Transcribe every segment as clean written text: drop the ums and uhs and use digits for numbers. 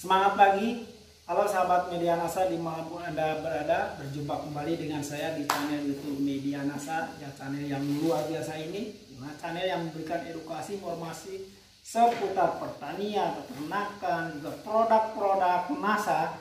Semangat pagi, halo sahabat Media NASA dimanapun Anda berada. Berjumpa kembali dengan saya di channel YouTube Media NASA, ya channel yang luar biasa ini, channel yang memberikan edukasi, informasi seputar pertanian, peternakan, juga produk-produk NASA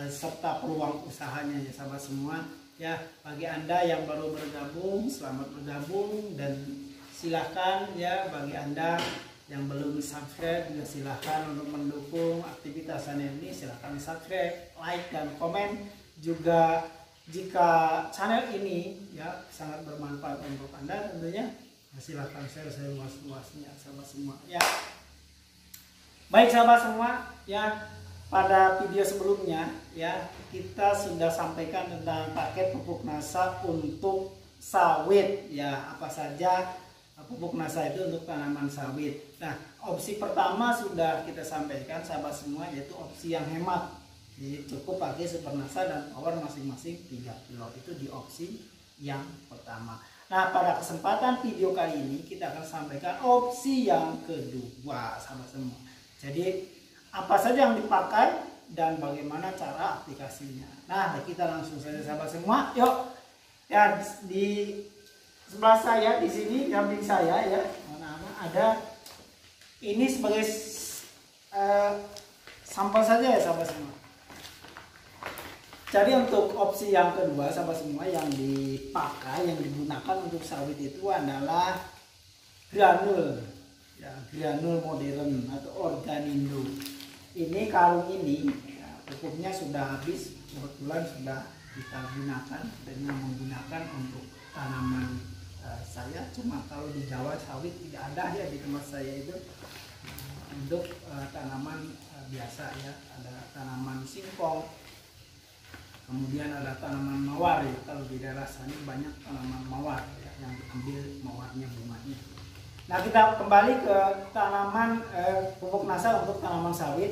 serta peluang usahanya ya sahabat semua. Ya, bagi Anda yang baru bergabung, selamat bergabung dan silahkan ya bagi Anda yang belum subscribe juga silahkan untuk mendukung aktivitas channel ini, silahkan subscribe, like dan komen. Juga jika channel ini ya sangat bermanfaat untuk Anda tentunya silahkan share seluas-luasnya sahabat semua ya. Baik sahabat semua ya, pada video sebelumnya ya kita sudah sampaikan tentang paket pupuk NASA untuk sawit ya, apa saja pupuk NASA itu untuk tanaman sawit. Nah, opsi pertama sudah kita sampaikan sahabat semua, yaitu opsi yang hemat. Jadi cukup pakai Super NASA dan Power masing-masing 3 kilo. Itu di opsi yang pertama. Nah, pada kesempatan video kali ini kita akan sampaikan opsi yang kedua sahabat semua. Jadi apa saja yang dipakai dan bagaimana cara aplikasinya. Nah, kita langsung saja sahabat semua. Yuk. Ya, di sebelah saya di sini samping saya ya, ada ini sebagai sampel saja ya sahabat semua. Jadi untuk opsi yang kedua sahabat semua yang dipakai, yang digunakan untuk sawit itu adalah granul ya, granul modern atau organindo. Ini karung ini ya, pupuknya sudah habis, kebetulan sudah kita gunakan dengan menggunakan untuk tanaman saya. Cuma kalau di Jawa sawit tidak ada ya di tempat saya itu. Untuk tanaman biasa ya, ada tanaman singkong, kemudian ada tanaman mawar ya. Kalau di daerah sana banyak tanaman mawar ya, yang diambil mawarnya, bunganya. Nah, kita kembali ke tanaman pupuk NASA untuk tanaman sawit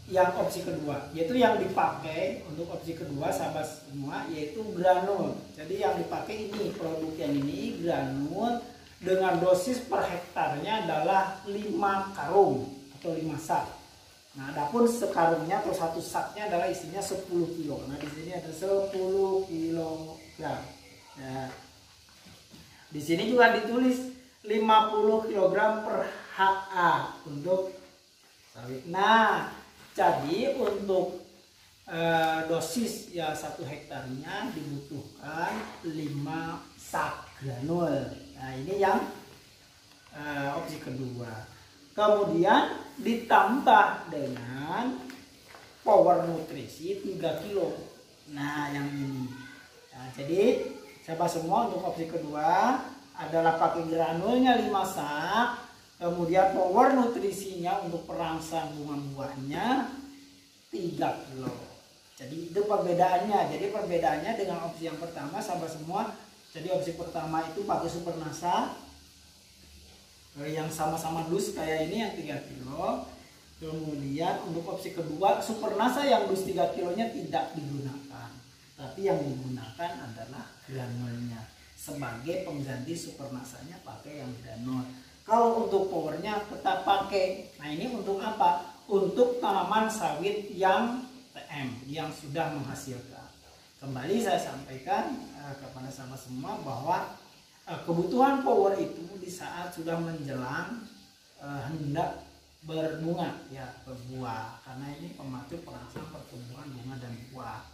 yang opsi kedua, yaitu yang dipakai untuk opsi kedua sahabat semua, yaitu granul. Jadi yang dipakai ini, produk yang ini granul, dengan dosis per hektarnya adalah 5 karung atau 5 sak. Nah, adapun sekarungnya atau satu saknya adalah isinya 10 kilo. Nah, di sini ada 10 kilogram. Nah, di sini juga ditulis 50 kg per HA untuk sawit. Nah, jadi untuk dosis ya 1 hektarnya dibutuhkan 5 sak granul. Nah, ini yang opsi kedua. Kemudian ditambah dengan power nutrisi 3 kilo. Nah, yang ini. Nah, jadi sahabat semua untuk opsi kedua adalah pakai granulnya 5 sak. Kemudian power nutrisinya untuk perangsang bunga buahnya 3 kilo. Jadi itu perbedaannya. Jadi perbedaannya dengan opsi yang pertama sahabat semua. Jadi opsi pertama itu pakai Super NASA yang sama-sama dus kayak ini yang 3 kilo. Kemudian untuk opsi kedua Super NASA yang dus 3 kilonya tidak digunakan. Tapi yang digunakan adalah granulnya. Sebagai pengganti Super NASA-nya pakai yang granul. Kalau untuk powernya tetap pakai. Nah, ini untuk apa? Untuk tanaman sawit yang TM, yang sudah menghasilkan. Kembali saya sampaikan kepada sahabat semua bahwa kebutuhan power itu di saat sudah menjelang hendak berbunga ya, berbuah. Karena ini pemacu perangsang pertumbuhan bunga dan buah.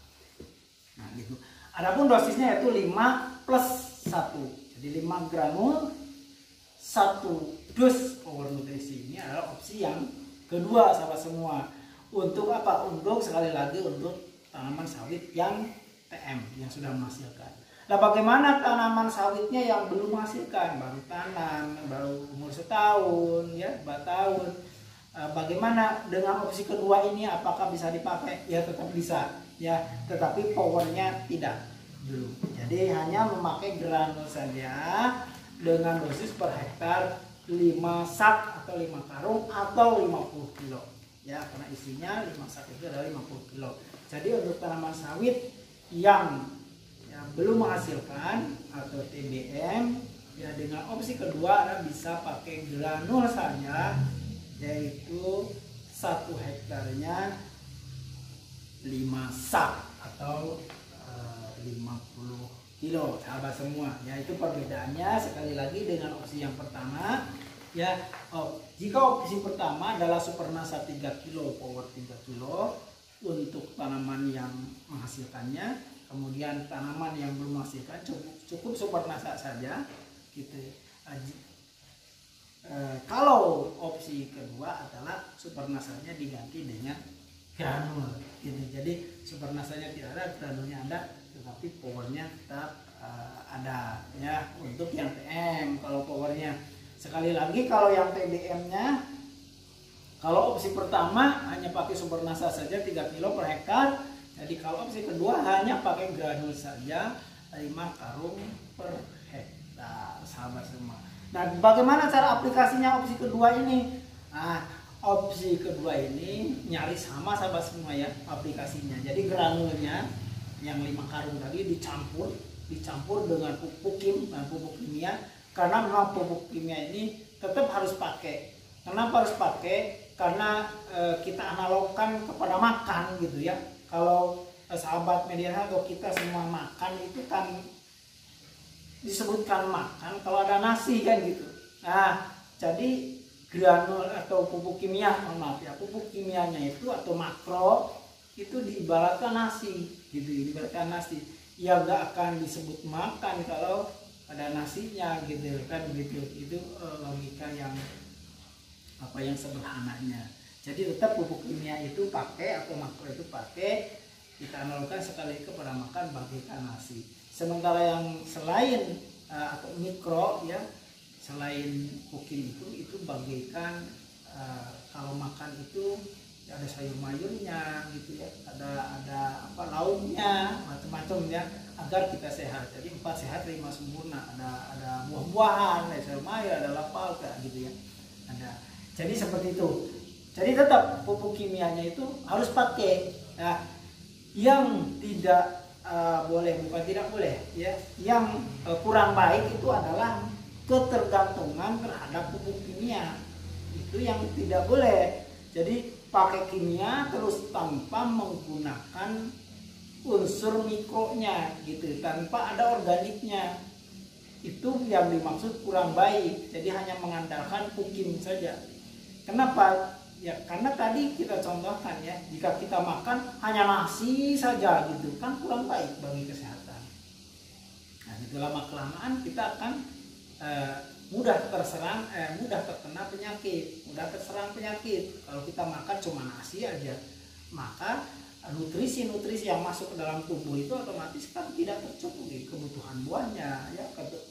Nah, gitu. Adapun dosisnya yaitu 5 plus 1. Jadi 5 granul 1 dus power nutrisi. Ini adalah opsi yang kedua sahabat semua. Untuk apa? Untuk sekali lagi untuk tanaman sawit yang TM, yang sudah menghasilkan. Nah, bagaimana tanaman sawitnya yang belum menghasilkan, baru tanam, baru umur setahun ya, 2 tahun. Bagaimana dengan opsi kedua ini, apakah bisa dipakai? Ya, tetap bisa ya, tetapi powernya tidak belum. Jadi hanya memakai granul saja dengan dosis per hektar 5 sak atau 5 karung atau 50 kilo ya, karena isinya 5 sak itu adalah 50 kilo. Jadi untuk tanaman sawit yang ya, belum menghasilkan atau TBM ya, dengan opsi kedua Anda bisa pakai granul saja, yaitu 1 hektarnya 5 sak atau 50 kilo, sahabat semua. Ya, itu perbedaannya sekali lagi dengan opsi yang pertama. Ya, jika opsi pertama adalah Supernasa 3 kilo, power 3 kilo untuk tanaman yang menghasilkannya, kemudian tanaman yang belum menghasilkan cukup Supernasa saja gitu. Kalau opsi kedua adalah Supernasanya diganti dengan granul gitu. Jadi Supernasanya tidak ada, granulnya ada, tetapi powernya tetap ada ya. Untuk yang TM, kalau powernya sekali lagi, kalau yang TBM-nya, kalau opsi pertama hanya pakai Supernasa saja 3 kilo per hektar. Jadi kalau opsi kedua hanya pakai granul saja 5 karung per hektar, sahabat semua. Nah, bagaimana cara aplikasinya opsi kedua ini? Nah, opsi kedua ini nyaris sama, sahabat semua ya, aplikasinya. Jadi granulnya yang 5 karung tadi dicampur dengan pupuk kimia, karena memang pupuk kimia ini tetap harus pakai. Kenapa harus pakai? Karena kita analogkan kepada makan gitu ya. Kalau sahabat media atau kita semua makan itu kan disebutkan makan kalau ada nasi kan gitu. Nah, jadi granul atau pupuk kimia, pupuk kimianya itu atau makro itu diibaratkan nasi gitu, diibaratkan nasi. Ya nggak akan disebut makan kalau ada nasinya gitu kan, begitu. Itu logika yang sederhananya. Jadi tetap pupuk kimia itu pakai atau makro itu pakai, kita analogkan sekali kepada makan bagaikan nasi. Sementara yang selain atau mikro ya, selain pukim itu bagaikan kalau makan itu ya ada sayur mayurnya gitu ya, ada lauknya macam-macam ya, agar kita sehat. Jadi 4 sehat 5 sempurna. Ada buah-buahan, ada sayur mayur, ada lauk gitu ya. Ada. Jadi seperti itu. Jadi tetap pupuk kimianya itu harus pakai. Nah, yang tidak boleh, bukan tidak boleh ya, yang kurang baik itu adalah ketergantungan terhadap pupuk kimia. Itu yang tidak boleh. Jadi pakai kimia terus tanpa menggunakan unsur mikronya gitu, tanpa ada organiknya. Itu yang dimaksud kurang baik. Jadi hanya mengandalkan pukim saja. Kenapa? Ya karena tadi kita contohkan ya, jika kita makan hanya nasi saja gitu kan kurang baik bagi kesehatan. Nah, itu lama-kelamaan kita akan mudah terkena penyakit, mudah terserang penyakit. Kalau kita makan cuma nasi aja, maka nutrisi-nutrisi yang masuk ke dalam tubuh itu otomatis kan tidak tercukupi. Kebutuhan buahnya ya,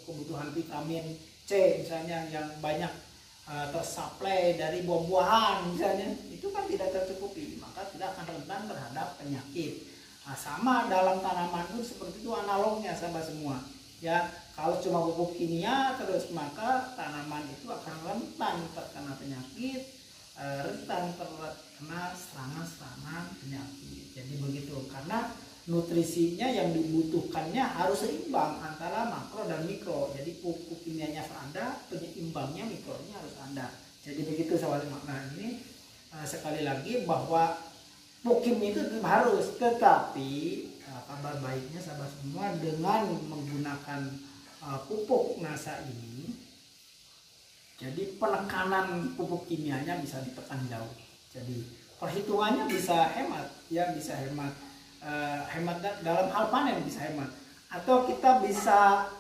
kebutuhan vitamin C misalnya yang banyak tersuplai dari buah-buahan misalnya, itu kan tidak tercukupi, maka tidak akan rentan terhadap penyakit. Nah, sama dalam tanaman pun seperti itu analognya, sahabat semua ya. Kalau cuma pupuk kimia terus, maka tanaman itu akan rentan terkena penyakit, rentan terkena serangan-serangan penyakit. Jadi begitu, karena nutrisinya yang dibutuhkannya harus seimbang antara makro dan mikro. Jadi pupuk kimianya harus ada, penyeimbangnya mikronya harus ada. Jadi begitu sahabat. Nah, ini sekali lagi bahwa pupuk kimia itu harus, tetapi kabar baiknya sahabat semua, dengan menggunakan pupuk NASA ini, jadi penekanan pupuk kimianya bisa ditekan jauh. Jadi perhitungannya bisa hemat ya, bisa hemat dalam hal panen bisa hemat. Atau kita bisa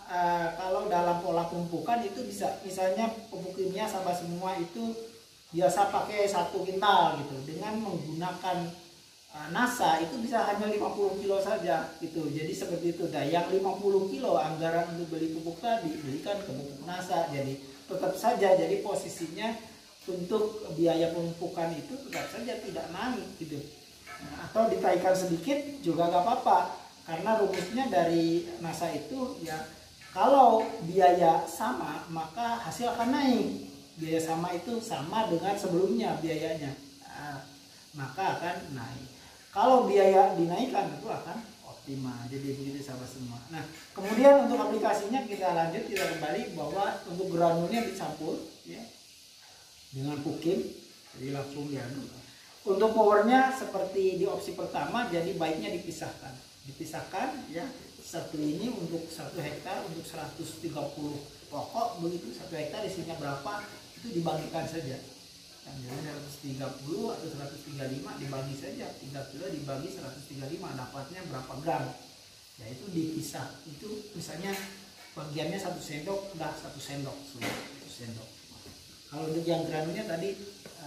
kalau dalam pola pempukan itu bisa, misalnya pupuk kimia sahabat semua itu biasa pakai 1 kintal gitu, dengan menggunakan NASA itu bisa hanya 50 kilo saja gitu. Jadi seperti itu. Nah, yang 50 kilo anggaran untuk beli pupuk tadi belikan ke pupuk NASA. Jadi tetap saja, jadi posisinya untuk biaya pemupukan itu tetap saja tidak naik gitu. Atau ditaikkan sedikit juga nggak apa-apa, karena rumusnya dari NASA itu ya, kalau biaya sama maka hasil akan naik. Biaya sama itu sama dengan sebelumnya biayanya, maka akan naik. Kalau biaya dinaikkan itu akan optimal. Jadi begitu sahabat semua. Nah, kemudian untuk aplikasinya kita lanjut, kita kembali bahwa untuk granulnya dicampur ya dengan pukim, jadi langsung diaduk. Untuk powernya seperti di opsi pertama, jadi baiknya dipisahkan ya. Satu ini untuk 1 hektar untuk 130 pokok begitu. 1 hektar isinya berapa itu dibagikan saja. Yang jadi 130 atau 135 dibagi saja, 3 kilo dibagi 135 dapatnya berapa gram. Ya itu dipisah. Itu misalnya bagiannya 1 sendok, udah 1 sendok sudah 1 sendok. Kalau untuk yang granulnya tadi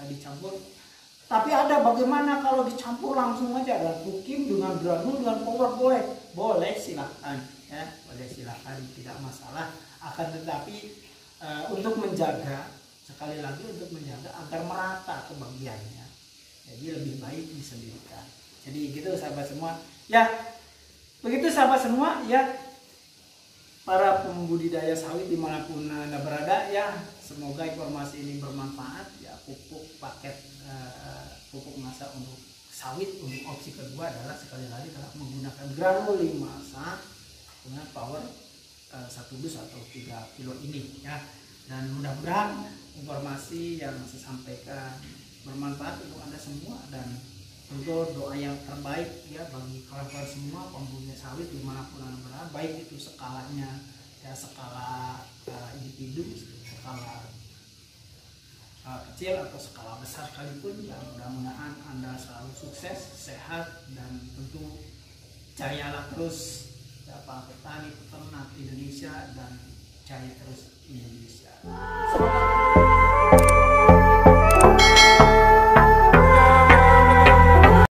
dicampur. Tapi ada bagaimana kalau dicampur langsung aja dengan pukim, dengan granul, dengan power, boleh silahkan ya, boleh silahkan, tidak masalah. Akan tetapi untuk menjaga, sekali lagi untuk menjaga agar merata kebagiannya, jadi lebih baik disendirikan. Jadi gitu sahabat semua ya, begitu sahabat semua ya, para pembudidaya sawit dimanapun Anda berada ya, semoga informasi ini bermanfaat ya. Pupuk paket pupuk masak untuk sawit untuk opsi kedua adalah sekali lagi adalah menggunakan granul 5 sak dengan power 1 dus atau 3 kilo ini ya. Dan mudah-mudahan informasi yang saya sampaikan bermanfaat untuk Anda semua, dan tentu doa yang terbaik ya bagi kawan-kawan semua pembudidaya sawit dimanapun Anda berada, baik itu skalanya ya, skala individu, skala kecil atau skala besar sekalipun ya. Mudah-mudahan Anda selalu sukses, sehat, dan tentu jayalah terus ya, para petani peternak Indonesia, dan jaya terus Indonesia. Semoga